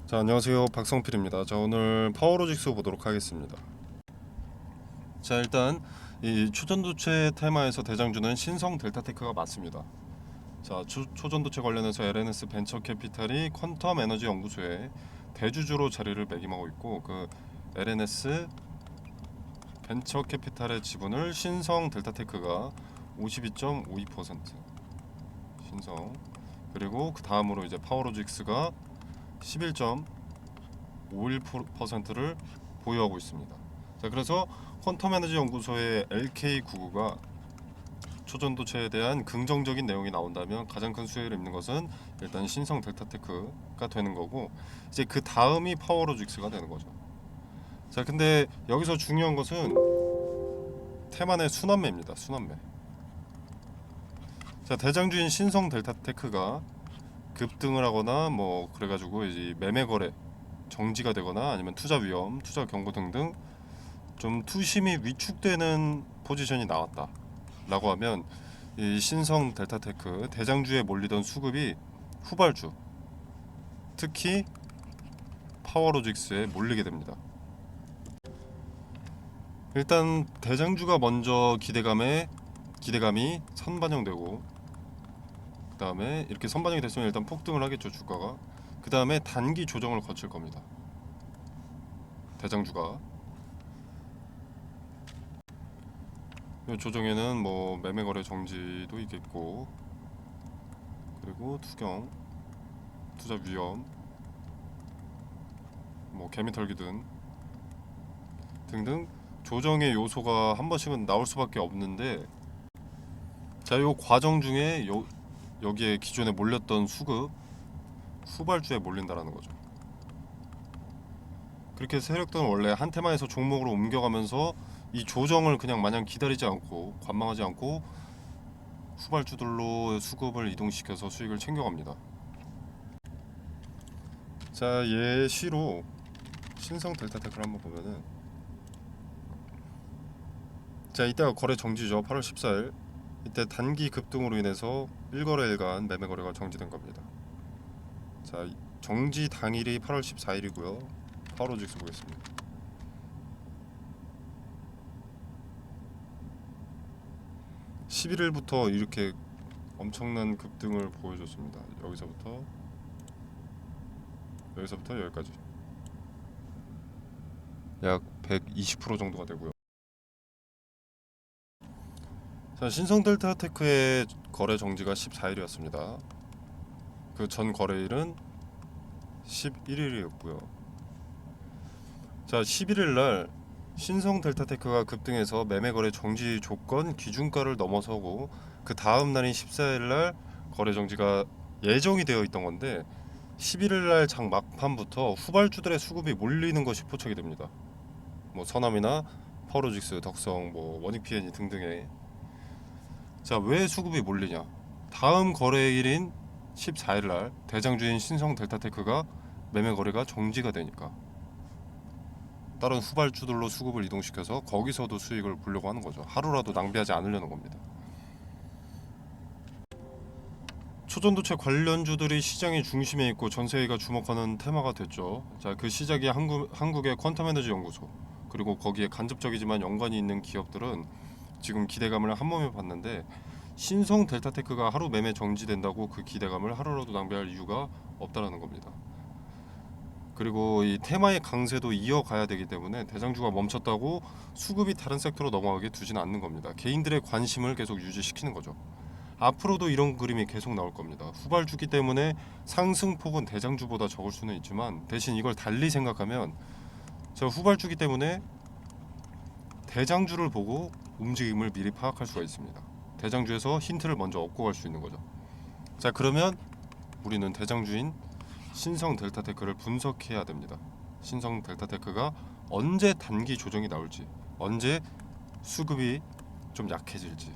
자, 안녕하세요. 박성필입니다. 자, 오늘 파워로직스 보도록 하겠습니다. 자, 일단 이 초전도체 테마에서 대장주는 신성 델타테크가 맞습니다. 자, 초전도체 관련해서 LNS 벤처캐피탈이 퀀텀 에너지 연구소에 대주주로 자리를 매김하고 있고, 그 LNS 벤처캐피탈의 지분을 신성 델타테크가 52.52%, 신성, 그리고 그 다음으로 이제 파워로직스가 11.51%를 보유하고 있습니다. 자, 그래서 퀀텀 에너지 연구소의 LK99가 초전도체에 대한 긍정적인 내용이 나온다면 가장 큰 수혜를 입는 것은 일단 신성 델타테크가 되는 거고, 이제 그 다음이 파워로직스가 되는 거죠. 자, 근데 여기서 중요한 것은 테만의 순환매입니다. 순환매. 자, 대장주인 신성 델타테크가 급등을 하거나 뭐 그래가지고 이제 매매 거래 정지가 되거나 아니면 투자 위험, 투자 경고 등등 좀 투심이 위축되는 포지션이 나왔다라고 하면 이 신성 델타테크 대장주에 몰리던 수급이 후발주, 특히 파워로직스에 몰리게 됩니다. 일단 대장주가 먼저 기대감이 선반영되고, 그 다음에 이렇게 선반영이 됐으면 일단 폭등을 하겠죠, 주가가. 그 다음에 단기 조정을 거칠 겁니다, 대장주가. 이 조정에는 뭐 매매 거래 정지도 있겠고, 그리고 투경, 투자 위험, 뭐 개미 털기 등등 조정의 요소가 한 번씩은 나올 수밖에 없는데, 자, 요 과정 중에 여기에 기존에 몰렸던 수급 후발주에 몰린다라는 거죠. 그렇게 세력들은 원래 한 테마에서 종목으로 옮겨가면서 이 조정을 그냥 마냥 기다리지 않고 관망하지 않고 후발주들로 수급을 이동시켜서 수익을 챙겨갑니다. 자, 예시로 신성 델타테크를 한번 보면은, 자, 이때가 거래 정지죠. 8월 14일. 이때 단기 급등으로 인해서 1거래일간 매매 거래가 정지된 겁니다. 자, 정지 당일이 8월 14일이고요. 파워로직스 보겠습니다. 11일부터 이렇게 엄청난 급등을 보여줬습니다. 여기서부터 여기까지 약 120% 정도가 되고요. 자, 신성 델타테크의 거래 정지가 14일이었습니다. 그 전 거래일은 11일이었고요. 자, 11일 날 신성 델타테크가 급등해서 매매 거래 정지 조건 기준가를 넘어서고, 그 다음 날인 14일 날 거래 정지가 예정이 되어 있던 건데 11일 날 장 막판부터 후발주들의 수급이 몰리는 것이 포착이 됩니다. 뭐 서남이나 파워로직스, 덕성, 뭐 원익 PNE 등등의. 자, 왜 수급이 몰리냐? 다음 거래일인 14일 날 대장주인 신성 델타테크가 매매 거래가 정지가 되니까 다른 후발주들로 수급을 이동시켜서 거기서도 수익을 보려고 하는 거죠. 하루라도 낭비하지 않으려는 겁니다. 초전도체 관련주들이 시장의 중심에 있고 전 세계가 주목하는 테마가 됐죠. 자, 그 시작이 한국의 퀀텀 에너지 연구소, 그리고 거기에 간접적이지만 연관이 있는 기업들은 지금 기대감을 한몸에 봤는데, 신성 델타테크가 하루 매매 정지된다고 그 기대감을 하루라도 낭비할 이유가 없다라는 겁니다. 그리고 이 테마의 강세도 이어가야 되기 때문에 대장주가 멈췄다고 수급이 다른 섹터로 넘어가게 두지는 않는 겁니다. 개인들의 관심을 계속 유지시키는 거죠. 앞으로도 이런 그림이 계속 나올 겁니다. 후발주기 때문에 상승폭은 대장주보다 적을 수는 있지만, 대신 이걸 달리 생각하면 저 후발주기 때문에 대장주를 보고 움직임을 미리 파악할 수가 있습니다. 대장주에서 힌트를 먼저 얻고 갈 수 있는 거죠. 자, 그러면 우리는 대장주인 신성 델타테크를 분석해야 됩니다. 신성 델타테크가 언제 단기 조정이 나올지, 언제 수급이 좀 약해질지.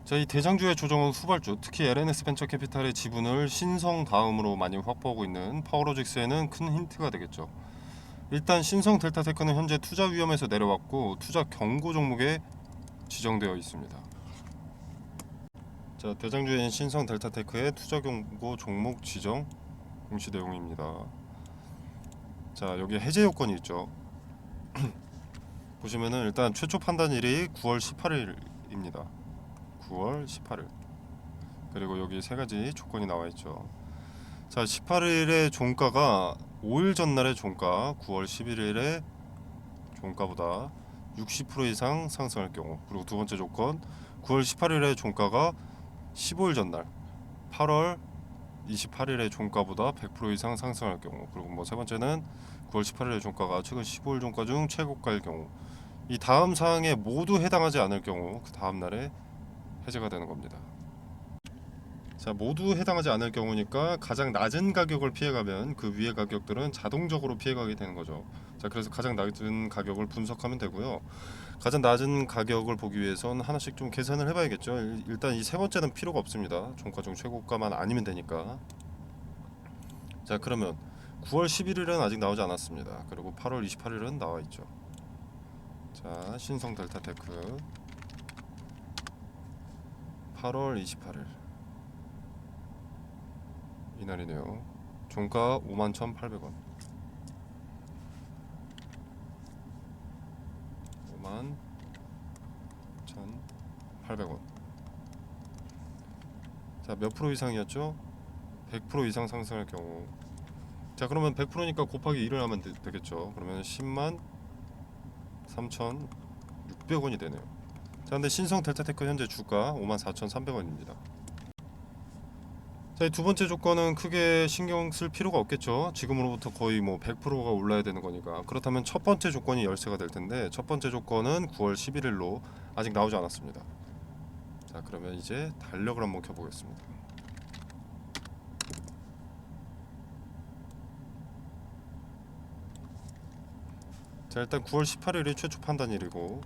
자, 이 대장주의 조정은 후발주, 특히 LNS 벤처캐피탈의 지분을 신성 다음으로 많이 확보하고 있는 파워로직스에는 큰 힌트가 되겠죠. 일단 신성 델타테크는 현재 투자 위험에서 내려왔고 투자 경고 종목에 지정되어 있습니다. 자, 대장주인 신성 델타테크의 투자 경고 종목 지정 공시 내용입니다. 자, 여기 해제 요건이 있죠. 보시면은 일단 최초 판단일이 9월 18일입니다. 9월 18일. 그리고 여기 세 가지 조건이 나와 있죠. 자, 18일의 종가가 5일 전날의 종가 9월 11일의 종가보다 60% 이상 상승할 경우, 그리고 두 번째 조건 9월 18일의 종가가 15일 전날 8월 28일의 종가보다 100% 이상 상승할 경우, 그리고 뭐 세 번째는 9월 18일의 종가가 최근 15일 종가 중 최고가일 경우, 이 다음 사항에 모두 해당하지 않을 경우 그 다음 날에 해제가 되는 겁니다. 자, 모두 해당하지 않을 경우니까 가장 낮은 가격을 피해가면 그 위의 가격들은 자동적으로 피해가게 되는 거죠. 자, 그래서 가장 낮은 가격을 분석하면 되고요. 가장 낮은 가격을 보기 위해선 하나씩 좀 계산을 해봐야겠죠. 일단 이 세 번째는 필요가 없습니다. 종가 중 최고가만 아니면 되니까. 자, 그러면 9월 11일은 아직 나오지 않았습니다. 그리고 8월 28일은 나와 있죠. 자, 신성 델타테크 8월 28일 이날이네요. 종가 51,800원. 51,800원. 자, 몇 프로 이상이었죠? 100% 이상 상승할 경우. 자, 그러면 100%니까 곱하기 1을 하면 되겠죠. 그러면 10만 3,600원이 되네요. 자, 근데 신성 델타테크 현재 주가 54,300원입니다. 자, 이 두 번째 조건은 크게 신경 쓸 필요가 없겠죠. 지금으로부터 거의 뭐 100%가 올라야 되는 거니까. 그렇다면 첫 번째 조건이 열쇠가 될 텐데, 첫 번째 조건은 9월 11일로 아직 나오지 않았습니다. 자, 그러면 이제 달력을 한번 켜보겠습니다. 자, 일단 9월 18일이 최초 판단일이고,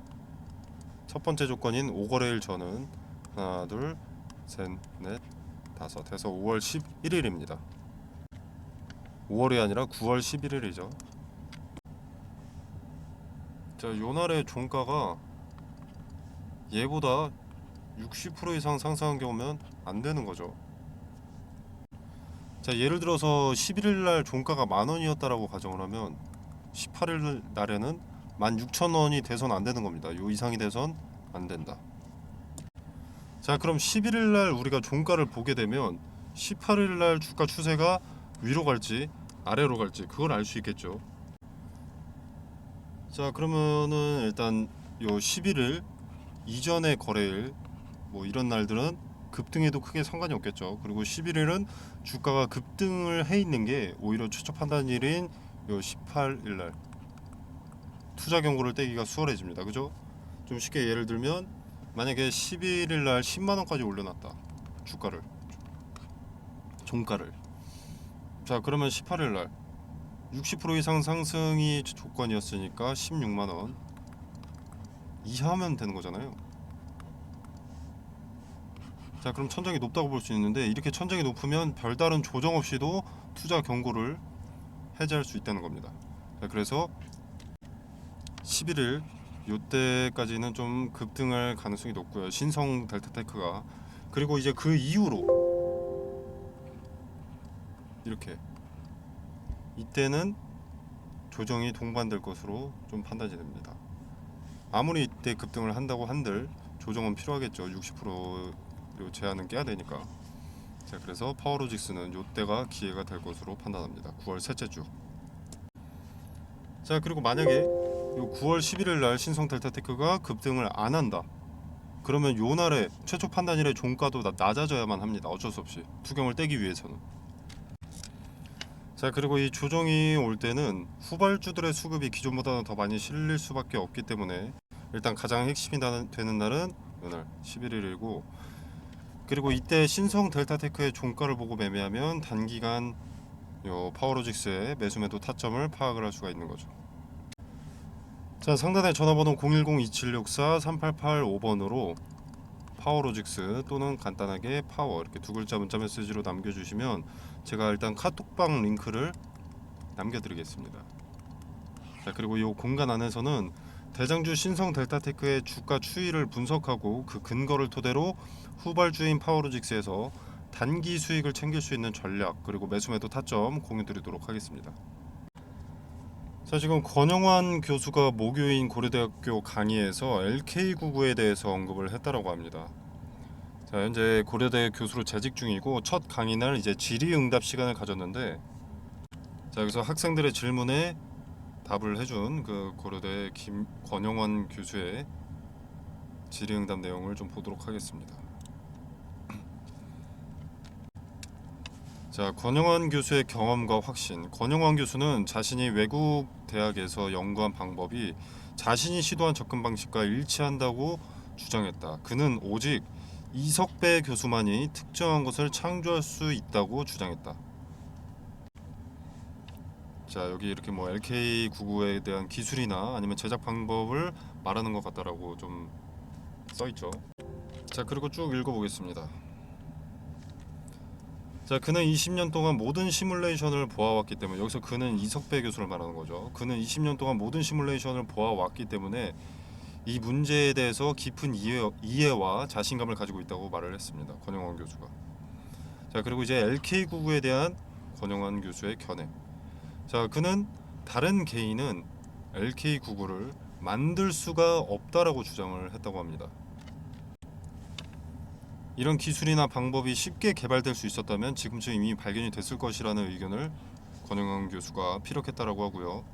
첫 번째 조건인 5거래일 전은 하나, 둘, 셋, 넷, 다섯 해서 5월 11일입니다. 5월이 아니라 9월 11일이죠. 자, 요날의 종가가 얘보다 60% 이상 상승한 경우면 안 되는 거죠. 자, 예를 들어서 11일 날 종가가 10,000원이었다라고 가정을 하면 18일 날에는 16,000원이 돼선 안 되는 겁니다. 요 이상이 돼선 안 된다. 자, 그럼 11일 날 우리가 종가를 보게 되면 18일 날 주가 추세가 위로 갈지 아래로 갈지 그걸 알 수 있겠죠. 자, 그러면은 일단 요 11일 이전의 거래일 뭐 이런 날들은 급등해도 크게 상관이 없겠죠. 그리고 11일은 주가가 급등을 해 있는 게 오히려 최초 판단일인 요 18일 날 투자 경고를 떼기가 수월해집니다. 그죠? 좀 쉽게 예를 들면 만약에 11일 날 10만 원까지 올려놨다. 주가를 종가를. 자, 그러면 18일 날 60% 이상 상승이 조건이었으니까 16만 원 이하면 되는 거잖아요. 자, 그럼 천장이 높다고 볼 수 있는데 이렇게 천장이 높으면 별다른 조정 없이도 투자 경고를 해제할 수 있다는 겁니다. 자, 그래서 11일 요때까지는 좀 급등할 가능성이 높고요. 신성 델타테크가. 그리고 이제 그 이후로 이렇게 이때는 조정이 동반될 것으로 좀 판단이 됩니다. 아무리 이때 급등을 한다고 한들 조정은 필요하겠죠. 60% 제한은 깨야 되니까. 자, 그래서 파워로직스는 요때가 기회가 될 것으로 판단합니다. 9월 셋째 주. 자, 그리고 만약에 요 9월 11일 날 신성 델타테크가 급등을 안 한다. 그러면 요 날에 최초 판단일의 종가도 낮아져야만 합니다. 어쩔 수 없이 투경을 떼기 위해서는. 자, 그리고 이 조정이 올 때는 후발주들의 수급이 기존보다는 더 많이 실릴 수밖에 없기 때문에 일단 가장 핵심이 되는 날은 이날 11일이고, 그리고 이때 신성 델타테크의 종가를 보고 매매하면 단기간 요 파워로직스의 매수매도 타점을 파악을 할 수가 있는 거죠. 자, 상단에 전화번호 010-2764-3885번으로 파워로직스 또는 간단하게 파워 이렇게 두 글자 문자 메시지로 남겨주시면 제가 일단 카톡방 링크를 남겨드리겠습니다. 자, 그리고 이 공간 안에서는 대장주 신성 델타테크의 주가 추이를 분석하고 그 근거를 토대로 후발주인 파워로직스에서 단기 수익을 챙길 수 있는 전략 그리고 매수매도 타점 공유드리도록 하겠습니다. 자, 지금 권영환 교수가 모교인 고려대학교 강의에서 LK99에 대해서 언급을 했다라고 합니다. 자, 현재 고려대 교수로 재직 중이고 첫 강의날 이제 질의응답 시간을 가졌는데, 자, 여기서 학생들의 질문에 답을 해준 그 고려대 권영환 교수의 질의응답 내용을 좀 보도록 하겠습니다. 자, 권영환 교수의 경험과 확신. 권영환 교수는 자신이 외국 대학에서 연구한 방법이 자신이 시도한 접근 방식과 일치한다고 주장했다. 그는 오직 이석배 교수만이 특정한 것을 창조할 수 있다고 주장했다. 자, 여기 이렇게 뭐 LK99에 대한 기술이나 아니면 제작 방법을 말하는 것 같다라고 좀 써있죠. 자, 그리고 쭉 읽어보겠습니다. 자, 그는 20년 동안 모든 시뮬레이션을 보아왔기 때문에, 여기서 그는 이석배 교수를 말하는 거죠. 그는 20년 동안 모든 시뮬레이션을 보아왔기 때문에 이 문제에 대해서 깊은 이해와 자신감을 가지고 있다고 말을 했습니다. 권영환 교수가. 자, 그리고 이제 LK99에 대한 권영환 교수의 견해. 자, 그는 다른 개인은 LK99를 만들 수가 없다라고 주장을 했다고 합니다. 이런 기술이나 방법이 쉽게 개발될 수 있었다면 지금쯤 이미 발견이 됐을 것이라는 의견을 권영환 교수가 피력했다라고 하고요.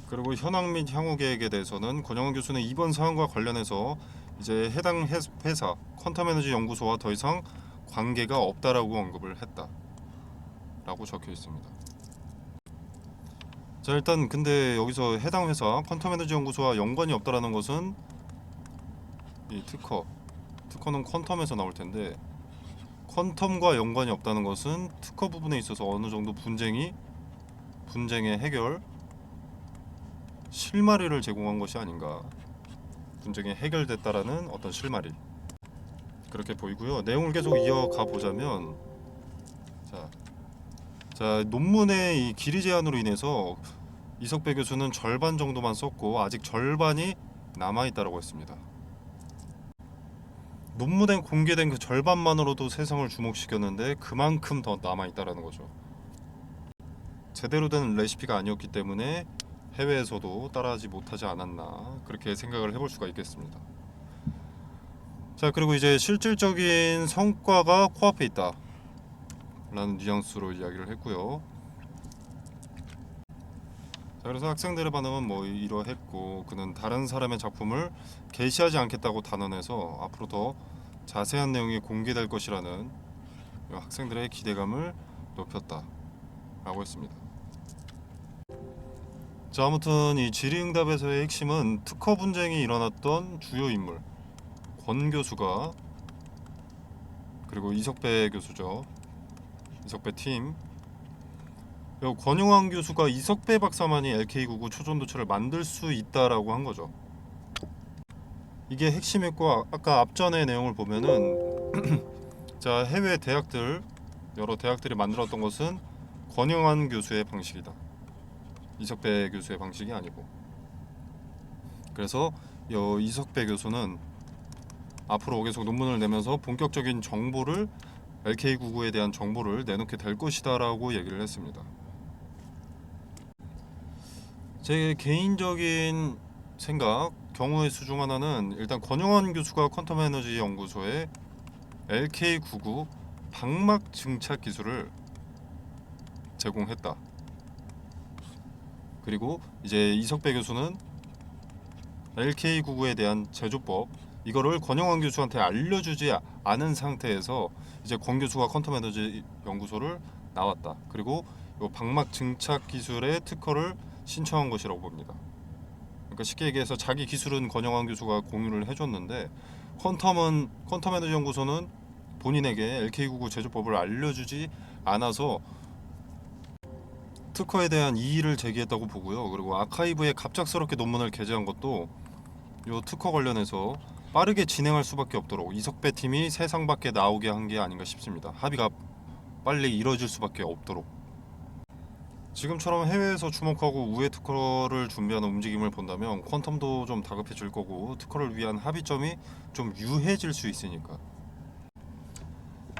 그리고 현황 및 향후 계획에 대해서는 권영환 교수는 이번 사안과 관련해서 이제 해당 회사 퀀텀에너지 연구소와 더 이상 관계가 없다라고 언급을 했다라고 적혀 있습니다. 자, 일단 근데 여기서 해당 회사 퀀텀에너지 연구소와 연관이 없다라는 것은 이 특허는 퀀텀에서 나올 텐데, 퀀텀과 연관이 없다는 것은 특허 부분에 있어서 어느 정도 분쟁의 해결 실마리를 제공한 것이 아닌가. 분쟁이 해결됐다라는 어떤 실마리, 그렇게 보이고요. 내용을 계속 이어가 보자면, 자, 논문의 이 길이 제한으로 인해서 이석배 교수는 절반 정도만 썼고 아직 절반이 남아 있다라고 했습니다. 논문에 공개된 그 절반만으로도 세상을 주목시켰는데 그만큼 더 남아 있다라는 거죠. 제대로 된 레시피가 아니었기 때문에 해외에서도 따라하지 못하지 않았나, 그렇게 생각을 해볼 수가 있겠습니다. 자, 그리고 이제 실질적인 성과가 코앞에 있다 라는 뉘앙스로 이야기를 했고요. 자, 그래서 학생들의 반응은 뭐 이러했고, 그는 다른 사람의 작품을 게시하지 않겠다고 단언해서 앞으로 더 자세한 내용이 공개될 것이라는 학생들의 기대감을 높였다 라고 했습니다. 자, 아무튼 이 질의응답에서의 핵심은 특허 분쟁이 일어났던 주요 인물 권 교수가, 그리고 이석배 교수죠. 이석배 팀. 권영환 교수가 이석배 박사만이 LK99 초전도체를 만들 수 있다라고 한 거죠. 이게 핵심이고, 아까 앞전의 내용을 보면은 자, 해외 대학들, 여러 대학들이 만들었던 것은 권영환 교수의 방식이다. 이석배 교수의 방식이 아니고. 그래서 이석배 교수는 앞으로 계속 논문을 내면서 본격적인 정보를, LK99에 대한 정보를 내놓게 될 것이다라고 얘기를 했습니다. 제 개인적인 생각, 경우의 수 중 하나는 일단 권영환 교수가 퀀텀에너지 연구소에 LK99 방막 증착 기술을 제공했다. 그리고 이제 이석배 교수는 LK99에 대한 제조법, 이거를 권영환 교수한테 알려주지 않은 상태에서 이제 권 교수가 퀀텀에너지 연구소를 나왔다. 그리고 이 방막 증착 기술의 특허를 신청한 것이라고 봅니다. 그러니까 쉽게 얘기해서 자기 기술은 권영환 교수가 공유를 해줬는데 퀀텀에너지 연구소는 본인에게 LK99 제조법을 알려주지 않아서 특허에 대한 이의를 제기했다고 보고요. 그리고 아카이브에 갑작스럽게 논문을 게재한 것도 이 특허 관련해서 빠르게 진행할 수밖에 없도록 이석배 팀이 세상 밖에 나오게 한 게 아닌가 싶습니다. 합의가 빨리 이뤄질 수밖에 없도록. 지금처럼 해외에서 주목하고 우회 특허를 준비하는 움직임을 본다면 퀀텀도 좀 다급해질 거고, 특허를 위한 합의점이 좀 유해질 수 있으니까.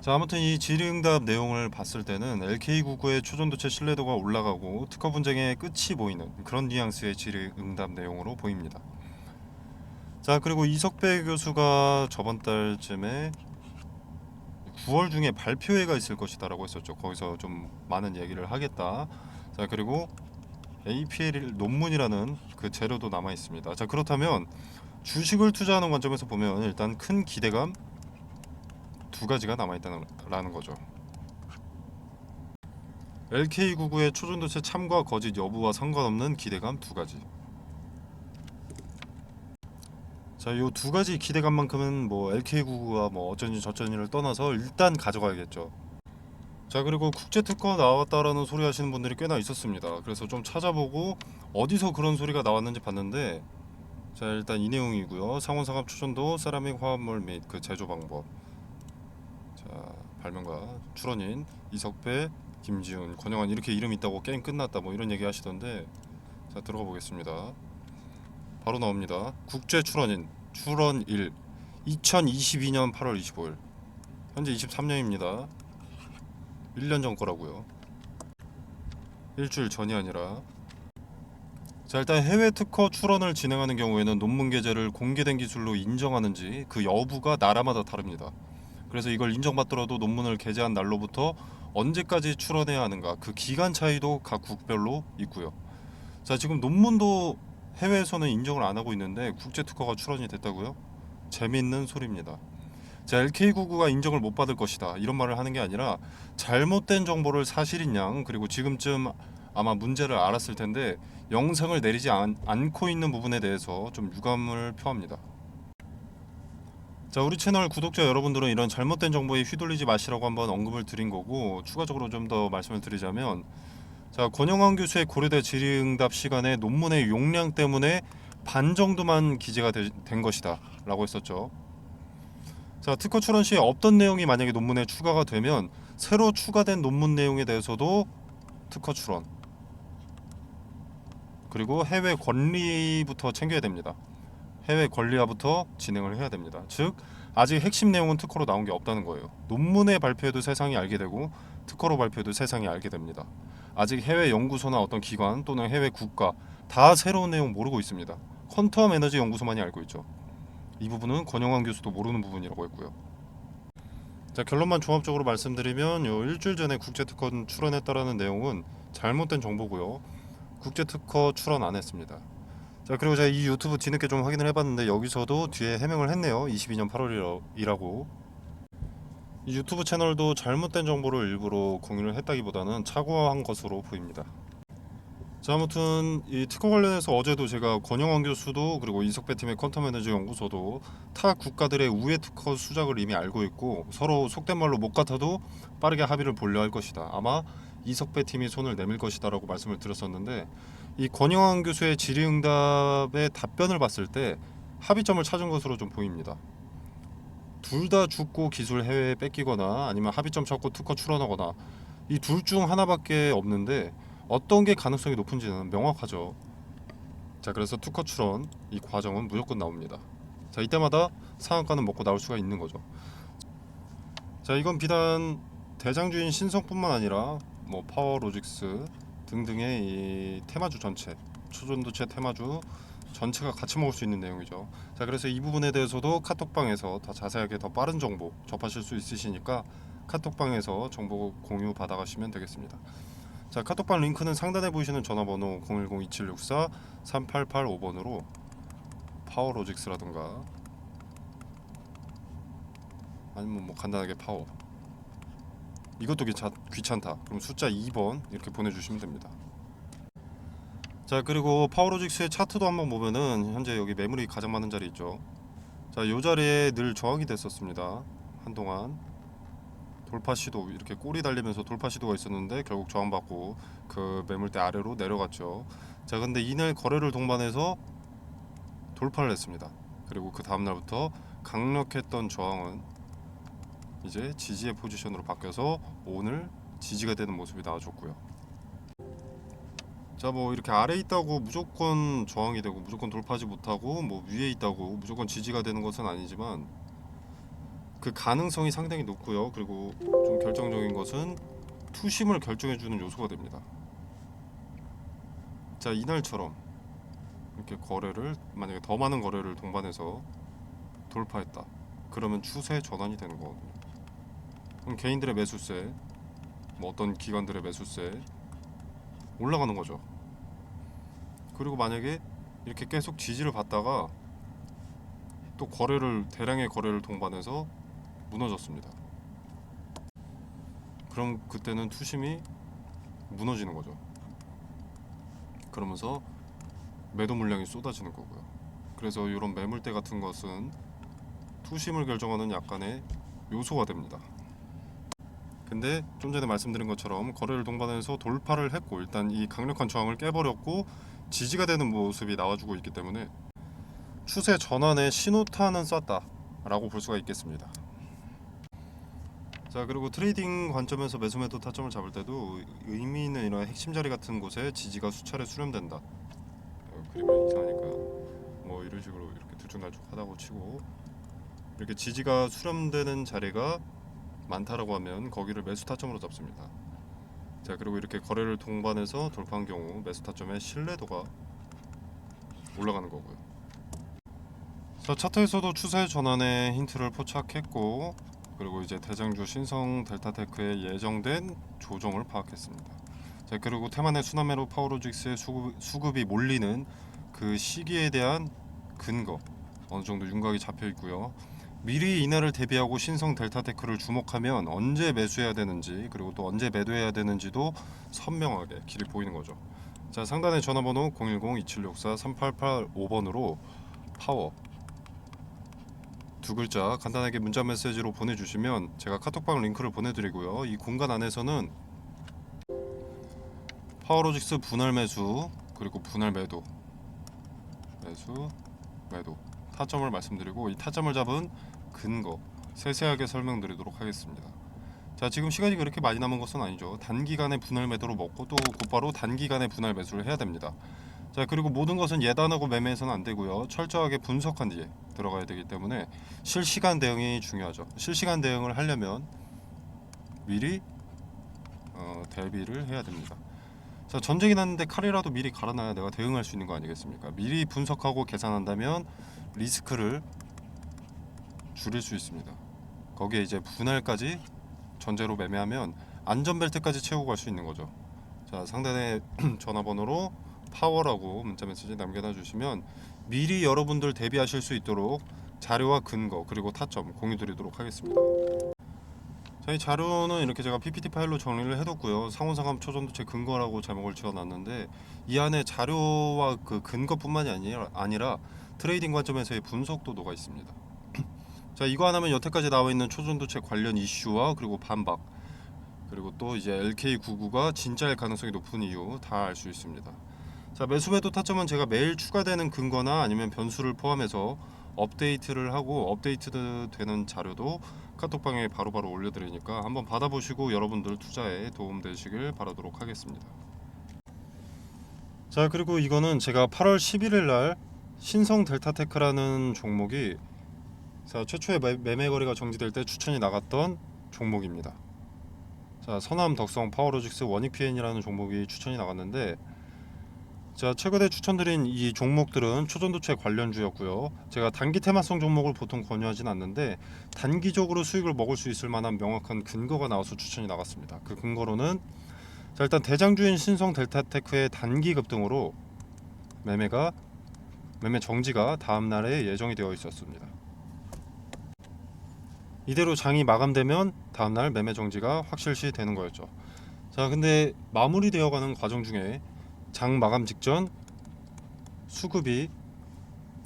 자, 아무튼 이 질의응답 내용을 봤을 때는 LK99의 초전도체 신뢰도가 올라가고 특허 분쟁의 끝이 보이는 그런 뉘앙스의 질의응답 내용으로 보입니다. 자, 그리고 이석배 교수가 저번 달쯤에 9월 중에 발표회가 있을 것이다 라고 했었죠. 거기서 좀 많은 얘기를 하겠다. 자, 그리고 APL 논문이라는 그 재료도 남아 있습니다. 자, 그렇다면 주식을 투자하는 관점에서 보면 일단 큰 기대감 두 가지가 남아 있다는 거죠. LK99의 초전도체 참가 거짓 여부와 상관없는 기대감 두 가지. 자, 요 두 가지 기대감만큼은 뭐 LK99가 뭐 어쩐지 저쩐지를 떠나서 일단 가져가야겠죠. 자, 그리고 국제 특허 나왔다라는 소리 하시는 분들이 꽤나 있었습니다. 그래서 좀 찾아보고 어디서 그런 소리가 나왔는지 봤는데, 자, 일단 이 내용이고요. 상온상합 초전도 세라믹 화합물 및 그 제조 방법. 자, 발명가 출원인 이석배, 김지훈, 권영환 이렇게 이름 있다고 게임 끝났다 뭐 이런 얘기 하시던데, 자, 들어가 보겠습니다. 바로 나옵니다. 국제 출원인 출원 1 2022년 8월 25일 현재 23년입니다. 1년 전 거라고요. 일주일 전이 아니라. 자, 일단 해외 특허 출원을 진행하는 경우에는 논문 게재를 공개된 기술로 인정하는지 그 여부가 나라마다 다릅니다. 그래서 이걸 인정받더라도 논문을 게재한 날로부터 언제까지 출원해야 하는가 그 기간 차이도 각 국별로 있고요. 자, 지금 논문도 해외에서는 인정을 안 하고 있는데 국제 특허가 출원이 됐다고요? 재미있는 소리입니다. 자, LK99가 인정을 못 받을 것이다 이런 말을 하는 게 아니라 잘못된 정보를 사실인 양 그리고 지금쯤 아마 문제를 알았을 텐데 영상을 내리지 않고 있는 부분에 대해서 좀 유감을 표합니다. 자, 우리 채널 구독자 여러분들은 이런 잘못된 정보에 휘둘리지 마시라고 한번 언급을 드린 거고, 추가적으로 좀 더 말씀을 드리자면, 자, 권영환 교수의 고려대 질의응답 시간에 논문의 용량 때문에 반 정도만 기재가 된 것이다 라고 했었죠. 자, 특허 출원 시에 없던 내용이 만약에 논문에 추가가 되면 새로 추가된 논문 내용에 대해서도 특허 출원, 그리고 해외 권리부터 챙겨야 됩니다. 해외 권리화부터 진행을 해야 됩니다. 즉 아직 핵심 내용은 특허로 나온 게 없다는 거예요. 논문에 발표해도 세상이 알게 되고 특허로 발표해도 세상이 알게 됩니다. 아직 해외 연구소나 어떤 기관 또는 해외 국가 다 새로운 내용 모르고 있습니다. 퀀텀 에너지 연구소만이 알고 있죠. 이 부분은 권영환 교수도 모르는 부분이라고 했고요. 자, 결론만 종합적으로 말씀드리면 요 일주일 전에 국제특허 출원했다라는 내용은 잘못된 정보고요. 국제특허 출원 안 했습니다. 자, 그리고 제가 이 유튜브 뒤늦게 좀 확인을 해봤는데 여기서도 뒤에 해명을 했네요. 22년 8월이라고. 이 유튜브 채널도 잘못된 정보를 일부러 공유를 했다기보다는 착오한 것으로 보입니다. 자, 아무튼 이 특허 관련해서 어제도 제가 권영환 교수도 그리고 이석배 팀의 퀀텀 에너지 연구소도 타 국가들의 우회 특허 수작을 이미 알고 있고 서로 속된 말로 못 같아도 빠르게 합의를 보려 할 것이다. 아마 이석배 팀이 손을 내밀 것이다라고 말씀을 드렸었는데, 이 권영환 교수의 질의응답의 답변을 봤을 때 합의점을 찾은 것으로 좀 보입니다. 둘 다 죽고 기술 해외에 뺏기거나 아니면 합의점 찾고 특허 출원하거나 이 둘 중 하나밖에 없는데 어떤 게 가능성이 높은지는 명확하죠. 자, 그래서 특허 출원 이 과정은 무조건 나옵니다. 자, 이때마다 상한가는 먹고 나올 수가 있는 거죠. 자, 이건 비단 대장주인 신성뿐만 아니라 뭐 파워로직스 등등의 이 테마주 전체, 초전도체 테마주 전체가 같이 먹을 수 있는 내용이죠. 자, 그래서 이 부분에 대해서도 카톡방에서 더 자세하게 더 빠른 정보 접하실 수 있으시니까 카톡방에서 정보 공유 받아가시면 되겠습니다. 자, 카톡방 링크는 상단에 보이시는 전화번호 010-2764-3885번으로 파워로직스라든가 아니면 뭐 간단하게 파워 이것도 귀찮다 그럼 숫자 2번 이렇게 보내주시면 됩니다. 자, 그리고 파워로직스의 차트도 한번 보면은 현재 여기 매물이 가장 많은 자리 있죠. 자, 요 자리에 늘 저항이 됐었습니다. 한동안 돌파 시도 이렇게 꼬리 달리면서 돌파 시도가 있었는데 결국 저항받고 그 매물대 아래로 내려갔죠. 자, 근데 이날 거래를 동반해서 돌파를 했습니다. 그리고 그 다음날부터 강력했던 저항은 이제 지지의 포지션으로 바뀌어서 오늘 지지가 되는 모습이 나와줬고요. 자, 뭐 이렇게 아래에 있다고 무조건 저항이 되고 무조건 돌파하지 못하고 뭐 위에 있다고 무조건 지지가 되는 것은 아니지만 그 가능성이 상당히 높고요. 그리고 좀 결정적인 것은 투심을 결정해주는 요소가 됩니다. 자, 이날처럼 이렇게 거래를 만약에 더 많은 거래를 동반해서 돌파했다. 그러면 추세 전환이 되는 거거든요. 그럼 개인들의 매수세, 뭐 어떤 기관들의 매수세 올라가는 거죠. 그리고 만약에 이렇게 계속 지지를 받다가 또 대량의 거래를 동반해서 무너졌습니다. 그럼 그때는 투심이 무너지는 거죠. 그러면서 매도 물량이 쏟아지는 거고요. 그래서 이런 매물대 같은 것은 투심을 결정하는 약간의 요소가 됩니다. 근데 좀 전에 말씀드린 것처럼 거래를 동반해서 돌파를 했고 일단 이 강력한 저항을 깨버렸고 지지가 되는 모습이 나와주고 있기 때문에 추세 전환의 신호탄은 쐈다 라고 볼 수가 있겠습니다. 자, 그리고 트레이딩 관점에서 매수 매도 타점을 잡을 때도 의미 있는 이런 핵심 자리 같은 곳에 지지가 수차례 수렴된다. 그림이 이상하니까 뭐 이런 식으로 이렇게 들쭉날쭉하다고 치고 이렇게 지지가 수렴되는 자리가 많다라고 하면 거기를 매수 타점으로 잡습니다. 자, 그리고 이렇게 거래를 동반해서 돌파한 경우 매수 타점의 신뢰도가 올라가는 거고요. 자, 차트에서도 추세 전환의 힌트를 포착했고 그리고 이제 대장주 신성 델타테크의 예정된 조정을 파악했습니다. 자, 그리고 테만의 순환매로 파워로직스의 수급이 몰리는 그 시기에 대한 근거 어느 정도 윤곽이 잡혀 있고요. 미리 이날을 대비하고 신성 델타테크를 주목하면 언제 매수해야 되는지 그리고 또 언제 매도해야 되는지도 선명하게 길이 보이는 거죠. 자, 상단의 전화번호 010-2764-3885번으로 파워 두 글자 간단하게 문자 메시지로 보내주시면 제가 카톡방 링크를 보내드리고요. 이 공간 안에서는 파워로직스 분할 매수 그리고 분할 매도 타점을 말씀드리고 이 타점을 잡은 근거 세세하게 설명드리도록 하겠습니다. 자, 지금 시간이 그렇게 많이 남은 것은 아니죠. 단기간에 분할 매도로 먹고 또 곧바로 단기간에 분할 매수를 해야 됩니다. 자, 그리고 모든 것은 예단하고 매매해서는 안 되고요. 철저하게 분석한 뒤에 들어가야 되기 때문에 실시간 대응이 중요하죠. 실시간 대응을 하려면 미리 대비를 해야 됩니다. 자, 전쟁이 났는데 칼이라도 미리 갈아놔야 내가 대응할 수 있는 거 아니겠습니까? 미리 분석하고 계산한다면 리스크를 줄일 수 있습니다. 거기에 이제 분할까지 전제로 매매하면 안전벨트까지 채우고 갈 수 있는 거죠. 자, 상단에 전화번호로 파워라고 문자메시지 남겨놔 주시면 미리 여러분들 대비하실 수 있도록 자료와 근거 그리고 타점 공유 드리도록 하겠습니다. 자, 이 자료는 이렇게 제가 PPT 파일로 정리를 해뒀고요. 상호상합 초전도체 근거라고 제목을 지어놨는데 이 안에 자료와 그 근거뿐만이 아니라 트레이딩 관점에서의 분석도 녹아 있습니다. 자, 이거 하나면 여태까지 나와 있는 초전도체 관련 이슈와 그리고 반박 그리고 또 이제 LK99가 진짜일 가능성이 높은 이유 다 알 수 있습니다. 자, 매수 매도 타점은 제가 매일 추가되는 근거나 아니면 변수를 포함해서 업데이트를 하고 업데이트 되는 자료도 카톡방에 바로바로 올려드리니까 한번 받아보시고 여러분들 투자에 도움되시길 바라도록 하겠습니다. 자, 그리고 이거는 제가 8월 11일 날 신성 델타테크라는 종목이 자, 최초의 매매 거래가 정지될 때 추천이 나갔던 종목입니다. 자, 서남 덕성 파워로직스 원익PN이라는 종목이 추천이 나갔는데 자, 최근에 추천드린 이 종목들은 초전도체 관련주였고요. 제가 단기 테마성 종목을 보통 권유하진 않는데 단기적으로 수익을 먹을 수 있을 만한 명확한 근거가 나와서 추천이 나갔습니다. 그 근거로는 자, 일단 대장주인 신성 델타테크의 단기 급등으로 매매 정지가 다음 날에 예정이 되어 있었습니다. 이대로 장이 마감되면 다음 날 매매 정지가 확실시 되는 거였죠. 자, 근데 마무리되어가는 과정 중에 장 마감 직전 수급이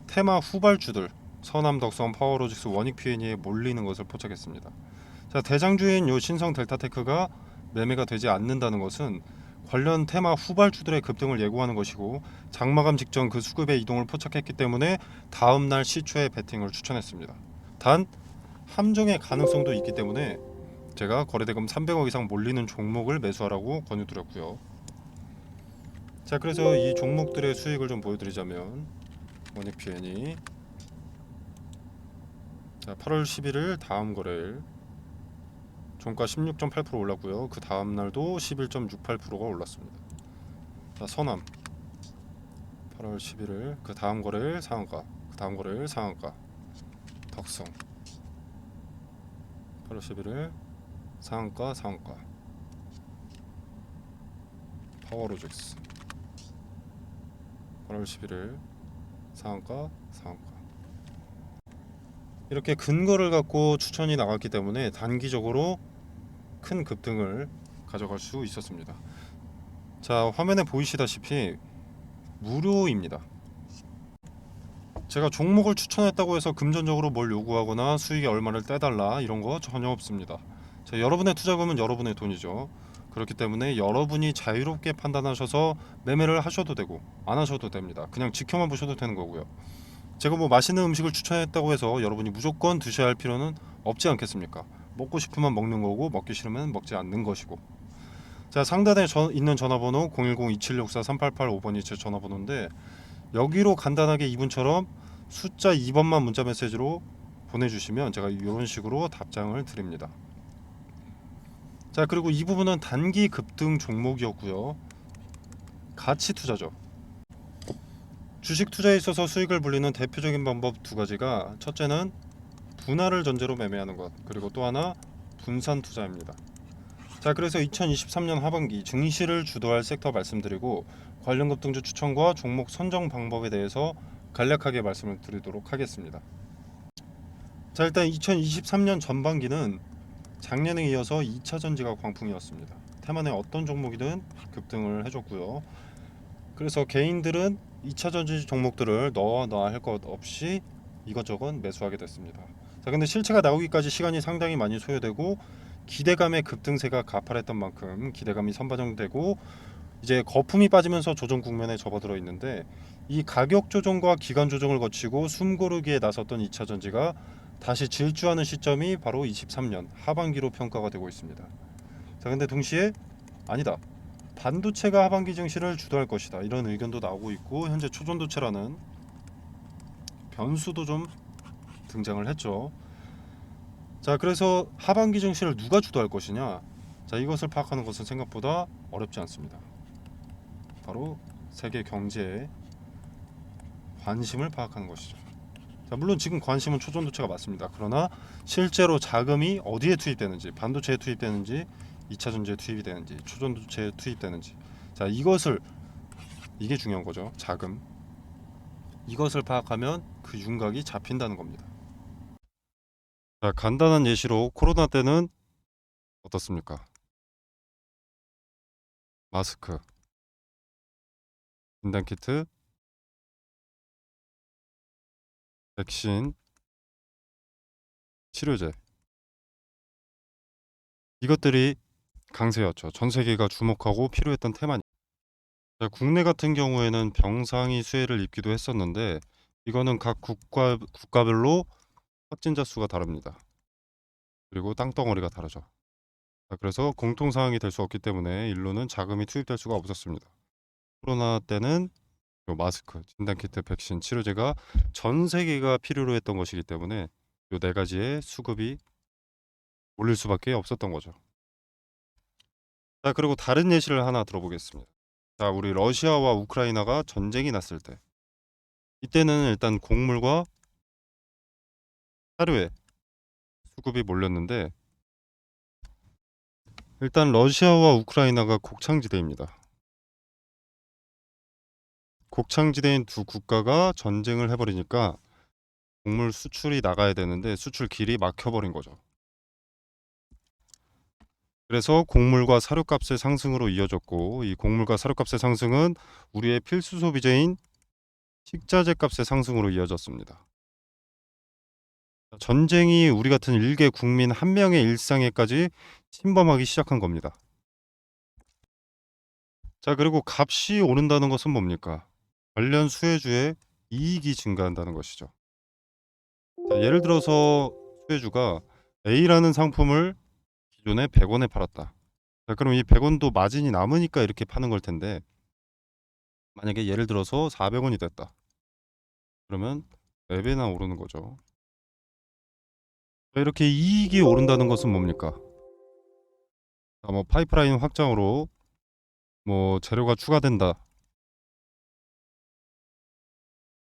테마 후발주들 서남 덕성 파워로직스 원익PN에 몰리는 것을 포착했습니다. 자, 대장주인 요 신성 델타테크가 매매가 되지 않는다는 것은 관련 테마 후발주들의 급등을 예고하는 것이고 장마감 직전 그 수급의 이동을 포착했기 때문에 다음날 시초에 베팅을 추천했습니다. 단 함정의 가능성도 있기 때문에 제가 거래대금 300억 이상 몰리는 종목을 매수하라고 권유드렸고요. 자, 그래서 이 종목들의 수익을 좀 보여드리자면 원익PN이 자, 8월 11일 다음 거래일 종가 16.8% 올랐고요. 그 다음 날도 11.68%가 올랐습니다. 자, 서남 8월 11일 그 다음 거래일 상한가, 그 다음 거래일 상한가. 덕성 8월 11일 상한가 상한가. 파워로직스 8월 11일 상한가 상한가. 이렇게 근거를 갖고 추천이 나갔기 때문에 단기적으로 큰 급등을 가져갈 수 있었습니다. 자, 화면에 보이시다시피 무료입니다. 제가 종목을 추천했다고 해서 금전적으로 뭘 요구하거나 수익이 얼마를 떼달라 이런 거 전혀 없습니다. 자, 여러분의 투자금은 여러분의 돈이죠. 그렇기 때문에 여러분이 자유롭게 판단하셔서 매매를 하셔도 되고 안 하셔도 됩니다. 그냥 지켜만 보셔도 되는 거고요. 제가 뭐 맛있는 음식을 추천했다고 해서 여러분이 무조건 드셔야 할 필요는 없지 않겠습니까? 먹고 싶으면 먹는 거고 먹기 싫으면 먹지 않는 것이고. 자, 상단에 있는 전화번호 010-2764-3885번이 제 전화번호인데 여기로 간단하게 이분처럼 숫자 2번만 문자 메시지로 보내주시면 제가 이런 식으로 답장을 드립니다. 자, 그리고 이 부분은 단기 급등 종목이었고요. 가치 투자죠. 주식 투자에 있어서 수익을 불리는 대표적인 방법 두 가지가, 첫째는 분할을 전제로 매매하는 것, 그리고 또 하나 분산 투자입니다. 자, 그래서 2023년 하반기 증시를 주도할 섹터 말씀드리고 관련 급등주 추천과 종목 선정 방법에 대해서 간략하게 말씀을 드리도록 하겠습니다. 자, 일단 2023년 전반기는 작년에 이어서 2차 전지가 광풍이었습니다. 테만의 어떤 종목이든 급등을 해줬고요. 그래서 개인들은 2차 전지 종목들을 넣어놔야 할 것 없이 이것저것 매수하게 됐습니다. 자, 근데 실체가 나오기까지 시간이 상당히 많이 소요되고 기대감의 급등세가 가팔했던 만큼 기대감이 선반영되고 이제 거품이 빠지면서 조정 국면에 접어들어 있는데, 이 가격 조정과 기간 조정을 거치고 숨고르기에 나섰던 2차 전지가 다시 질주하는 시점이 바로 23년 하반기로 평가가 되고 있습니다. 자, 근데 동시에 아니다, 반도체가 하반기 증시를 주도할 것이다, 이런 의견도 나오고 있고 현재 초전도체라는 변수도 좀 등장을 했죠. 자, 그래서 하반기 증시를 누가 주도할 것이냐, 자, 이것을 파악하는 것은 생각보다 어렵지 않습니다. 바로 세계 경제의 관심을 파악하는 것이죠. 자, 물론 지금 관심은 초전도체가 맞습니다. 그러나 실제로 자금이 어디에 투입되는지, 반도체에 투입되는지, 2차 전지에 투입이 되는지, 초전도체에 투입되는지, 자, 이게 중요한 거죠. 자금, 이것을 파악하면 그 윤곽이 잡힌다는 겁니다. 자, 간단한 예시로 코로나 때는 어떻습니까? 마스크, 진단키트, 백신, 치료제, 이것들이 강세였죠. 전 세계가 주목하고 필요했던 테마니. 자, 국내 같은 경우에는 병상이 수혜를 입기도 했었는데 이거는 각 국가별로 확진자 수가 다릅니다. 그리고 땅덩어리가 다르죠. 자, 그래서 공통 사항이 될 수 없기 때문에 일로는 자금이 투입될 수가 없었습니다. 코로나 때는 요 마스크, 진단키트, 백신, 치료제가 전 세계가 필요로 했던 것이기 때문에 요 네 가지의 수급이 몰릴 수밖에 없었던 거죠. 자, 그리고 다른 예시를 하나 들어보겠습니다. 자, 우리 러시아와 우크라이나가 전쟁이 났을 때, 이때는 일단 곡물과 사료에 수급이 몰렸는데, 일단 러시아와 우크라이나가 곡창지대입니다. 곡창지대인 두 국가가 전쟁을 해버리니까 곡물 수출이 나가야 되는데 수출 길이 막혀버린 거죠. 그래서 곡물과 사료값의 상승으로 이어졌고, 이 곡물과 사료값의 상승은 우리의 필수 소비재인 식자재 값의 상승으로 이어졌습니다. 전쟁이 우리 같은 일개 국민 한 명의 일상에까지 침범하기 시작한 겁니다. 자, 그리고 값이 오른다는 것은 뭡니까? 관련 수혜주의 이익이 증가한다는 것이죠. 자, 예를 들어서 수혜주가 A라는 상품을 기존에 100원에 팔았다. 자, 그럼 이 100원도 마진이 남으니까 이렇게 파는 걸 텐데, 만약에 예를 들어서 400원이 됐다. 그러면 4배나 오르는 거죠. 이렇게 이익이 오른다는 것은 뭡니까? 뭐 파이프라인 확장으로 뭐 재료가 추가된다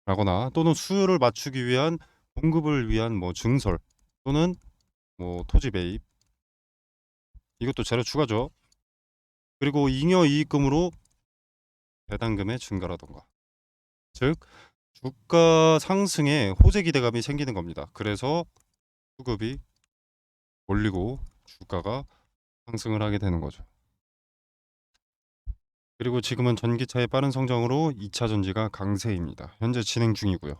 라거나 또는 수요를 맞추기 위한 공급을 위한 뭐 증설 또는 뭐 토지 매입, 이것도 재료 추가죠. 그리고 잉여 이익금으로 배당금의 증가라던가, 즉 주가 상승에 호재 기대감이 생기는 겁니다. 그래서 수급이 올리고 주가가 상승을 하게 되는 거죠. 그리고 지금은 전기차의 빠른 성장으로 2차 전지가 강세입니다. 현재 진행 중이고요.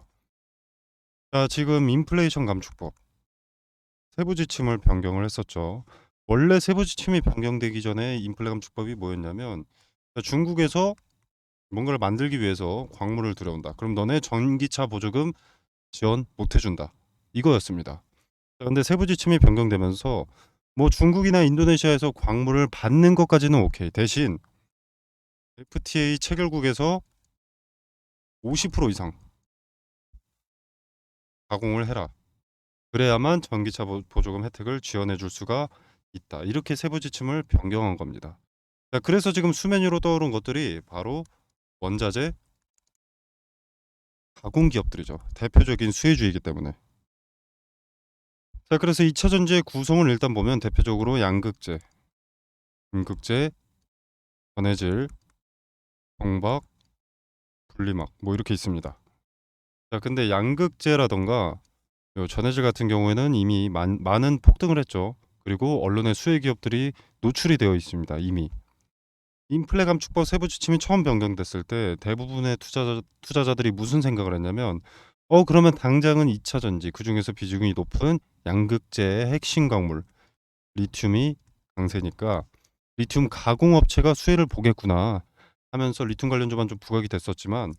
자, 지금 인플레이션 감축법 세부 지침을 변경을 했었죠. 원래 세부 지침이 변경되기 전에 인플레 감축법이 뭐였냐면, 중국에서 뭔가를 만들기 위해서 광물을 들여온다. 그럼 너네 전기차 보조금 지원 못 해준다. 이거였습니다. 근데 세부 지침이 변경되면서 뭐 중국이나 인도네시아에서 광물을 받는 것까지는 오케이. 대신 FTA 체결국에서 50% 이상 가공을 해라. 그래야만 전기차 보조금 혜택을 지원해 줄 수가 있다. 이렇게 세부 지침을 변경한 겁니다. 자, 그래서 지금 수면 위로 떠오른 것들이 바로 원자재 가공 기업들이죠. 대표적인 수혜주이기 때문에. 자, 그래서 2차 전지의 구성을 일단 보면 대표적으로 양극재, 음극재, 전해질, 동박, 분리막 뭐 이렇게 있습니다. 자, 근데 양극재라던가 요 전해질 같은 경우에는 이미 많은 폭등을 했죠. 그리고 언론의 수혜 기업들이 노출이 되어 있습니다. 이미. 인플레 감축법 세부 지침이 처음 변경됐을 때 대부분의 투자자들이 무슨 생각을 했냐면, 그러면 당장은 2차 전지, 그중에서 비중이 높은 양극재의 핵심 광물 리튬이 강세니까 리튬 가공업체가 수혜를 보겠구나 하면서 리튬 관련주만 좀 부각이 됐었지만,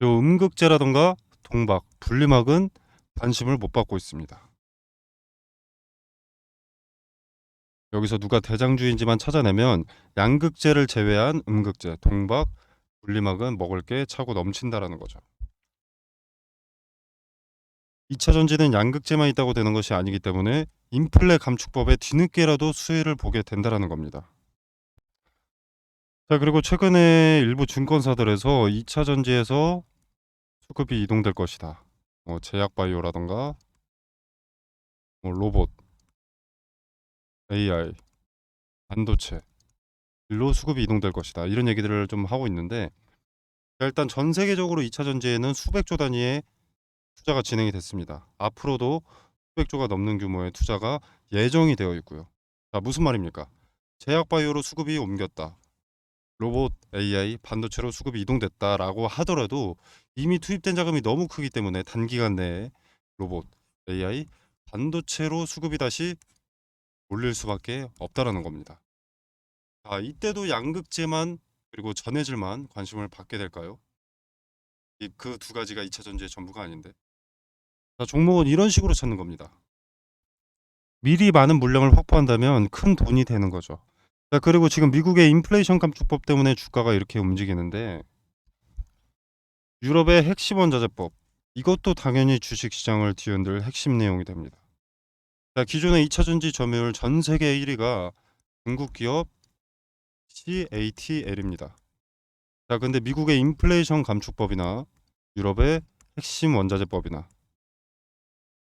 요 음극재라던가 동박, 분리막은 관심을 못 받고 있습니다. 여기서 누가 대장주인지만 찾아내면 양극재를 제외한 음극재, 동박, 분리막은 먹을 게 차고 넘친다라는 거죠. 2차 전지는 양극재만 있다고 되는 것이 아니기 때문에 인플레 감축법에 뒤늦게라도 수혜를 보게 된다라는 겁니다. 자, 그리고 최근에 일부 증권사들에서 2차 전지에서 수급이 이동될 것이다. 제약바이오라던가 로봇, AI, 반도체 일로 수급이 이동될 것이다. 이런 얘기들을 좀 하고 있는데, 일단 전 세계적으로 2차 전지에는 수백조 단위의 투자가 진행이 됐습니다. 앞으로도 수백조가 넘는 규모의 투자가 예정이 되어 있고요. 자, 무슨 말입니까? 제약바이오로 수급이 옮겼다. 로봇, AI, 반도체로 수급이 이동됐다라고 하더라도 이미 투입된 자금이 너무 크기 때문에 단기간 내에 로봇, AI, 반도체로 수급이 다시 몰릴 수밖에 없다라는 겁니다. 자, 이때도 양극재만 그리고 전해질만 관심을 받게 될까요? 그 두 가지가 2차 전지의 전부가 아닌데. 자, 종목은 이런 식으로 찾는 겁니다. 미리 많은 물량을 확보한다면 큰 돈이 되는 거죠. 자, 그리고 지금 미국의 인플레이션 감축법 때문에 주가가 이렇게 움직이는데, 유럽의 핵심 원자재법, 이것도 당연히 주식시장을 뒤흔들 핵심 내용이 됩니다. 자, 기존의 2차 전지 점유율 전 세계 1위가 중국 기업 CATL입니다. 자, 근데 미국의 인플레이션 감축법이나 유럽의 핵심 원자재법이나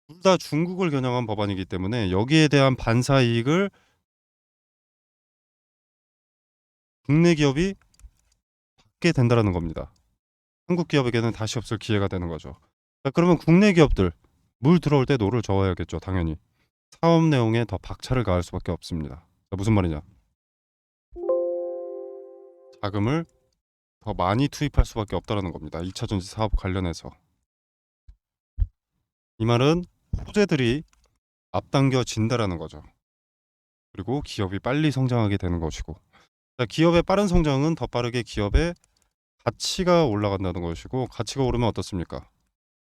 둘 다 중국을 겨냥한 법안이기 때문에 여기에 대한 반사 이익을 국내 기업이 받게 된다는 겁니다. 한국 기업에게는 다시 없을 기회가 되는 거죠. 자, 그러면 국내 기업들 물 들어올 때 노를 저어야겠죠. 당연히 사업 내용에 더 박차를 가할 수밖에 없습니다. 자, 무슨 말이냐? 자금을 더 많이 투입할 수밖에 없다는 겁니다. 2차 전지 사업 관련해서. 이 말은 호재들이 앞당겨진다라는 거죠. 그리고 기업이 빨리 성장하게 되는 것이고, 자, 기업의 빠른 성장은 더 빠르게 기업의 가치가 올라간다는 것이고, 가치가 오르면 어떻습니까?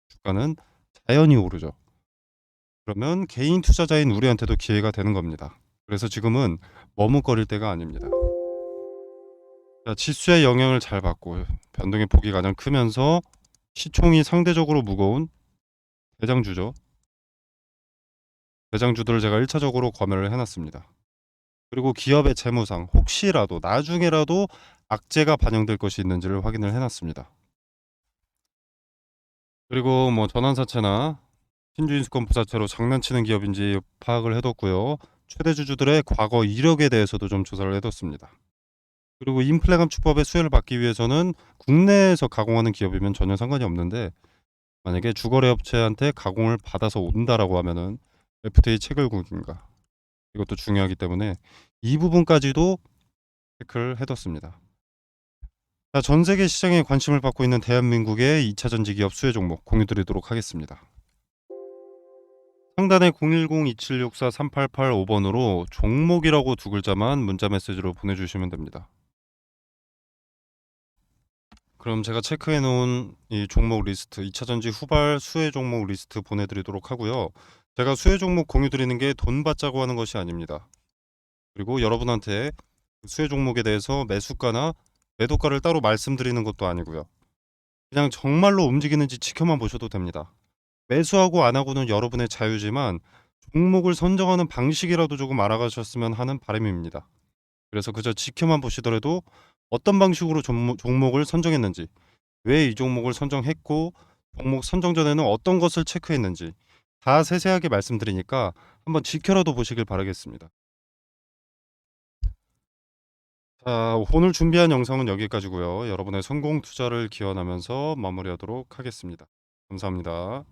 주가는 자연히 오르죠. 그러면 개인 투자자인 우리한테도 기회가 되는 겁니다. 그래서 지금은 머뭇거릴 때가 아닙니다. 자, 지수의 영향을 잘 받고 변동의 폭이 가장 크면서 시총이 상대적으로 무거운 대장주죠. 대장주들을 제가 1차적으로 검열을 해놨습니다. 그리고 기업의 재무상 혹시라도 나중에라도 악재가 반영될 것이 있는지를 확인을 해놨습니다. 그리고 뭐 전환사채나 신주인수권 부사채로 장난치는 기업인지 파악을 해뒀고요. 최대 주주들의 과거 이력에 대해서도 좀 조사를 해뒀습니다. 그리고 인플레 감축법의 수혜를 받기 위해서는 국내에서 가공하는 기업이면 전혀 상관이 없는데, 만약에 주거래 업체한테 가공을 받아서 온다라고 하면은 FTA 체결국인가, 이것도 중요하기 때문에 이 부분까지도 체크를 해뒀습니다. 자, 전 세계 시장에 관심을 받고 있는 대한민국의 2차 전지 기업 수혜 종목 공유드리도록 하겠습니다. 상단에 010-2764-3885번으로 종목이라고 두 글자만 문자 메시지로 보내주시면 됩니다. 그럼 제가 체크해 놓은 이 종목 리스트, 2차 전지 후발 수혜 종목 리스트 보내드리도록 하고요. 제가 수혜 종목 공유드리는 게 돈 받자고 하는 것이 아닙니다. 그리고 여러분한테 수혜 종목에 대해서 매수가나 매도가를 따로 말씀드리는 것도 아니고요. 그냥 정말로 움직이는지 지켜만 보셔도 됩니다. 매수하고 안 하고는 여러분의 자유지만 종목을 선정하는 방식이라도 조금 알아가셨으면 하는 바람입니다. 그래서 그저 지켜만 보시더라도 어떤 방식으로 종목을 선정했는지, 왜 이 종목을 선정했고, 종목 선정 전에는 어떤 것을 체크했는지 다 세세하게 말씀드리니까 한번 지켜라도 보시길 바라겠습니다. 자, 오늘 준비한 영상은 여기까지고요. 여러분의 성공 투자를 기원하면서 마무리하도록 하겠습니다. 감사합니다.